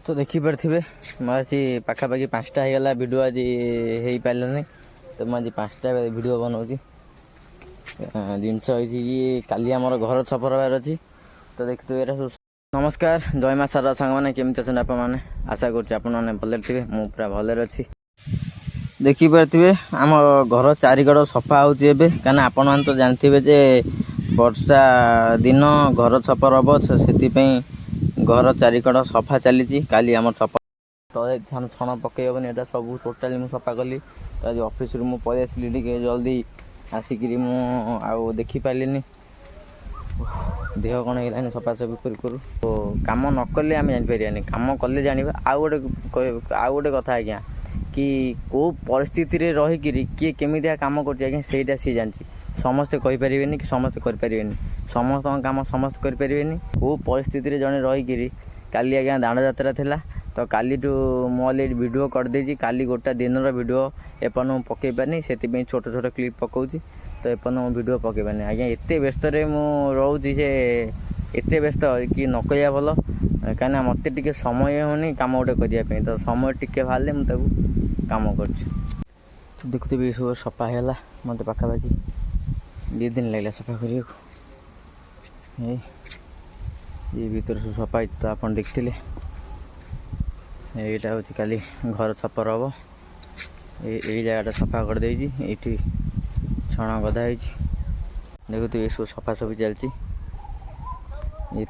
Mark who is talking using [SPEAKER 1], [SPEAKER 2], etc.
[SPEAKER 1] तो देखिपे आज पाखापाखि 5टा होगा भिड आज हो पारानी तो मुझे 5टा भिड बनाऊँ जिनस काली आमर घर छपर हबार अच्छी तो देखते ये नमस्कार जय माँ सारा सांग मैंने केमी अच्छा आपने आशा करें भले थे मु पूरा भलर अच्छी देखिपे आम घर चारिकड़ सफा होती कहीं आपण मैंने तो जानते जे वर्षा दिन घर छपर हम से घर चारिकड़ सफा चली काली आम छपर तले छण पकई हेनी एटा सब टोटाली मुझे सफा कली तो आज ऑफिस रु पलि आसली टे जल्दी आसिक मु देखिपारे देह कौन है सफासफी करूँ तो कम न कले आम जापर कम कले जाना आउ गोटे कथा आज्ञा कि कौ परिस्थिति रे रहीकि किए केमिया कम कर सी जानी समस्ते कहींपारे कि समस्ते करें समस्त कम समस्त करें कौ परिस्थिति रे जड़े रहीकि काली आज्ञा दाण्ड यात्रा थिला तो काली मोबाइल वीडियो करदे काली गोटा दिन वीडियो एपन पकई पारनी से छोट छोट क्लिप पकाऊँगी तो एपन वीडियो पकई पारनी आज्ञा एत व्यस्त रोचे से एत व्यस्त कि न कह भल कहीं मत टे समय होनी कम गोटे करने तो समय टे बाहर मुझे कम कर देखुवी सब सफा है मत पाखापाखि 2 दिन लगे सफा करने ये भीतर सब सफा तो आप देखते यहाँ हूँ काली घर छपर हम ये जगह सफा कर दे छण गदा देखो ये सब सफासफी चलती ये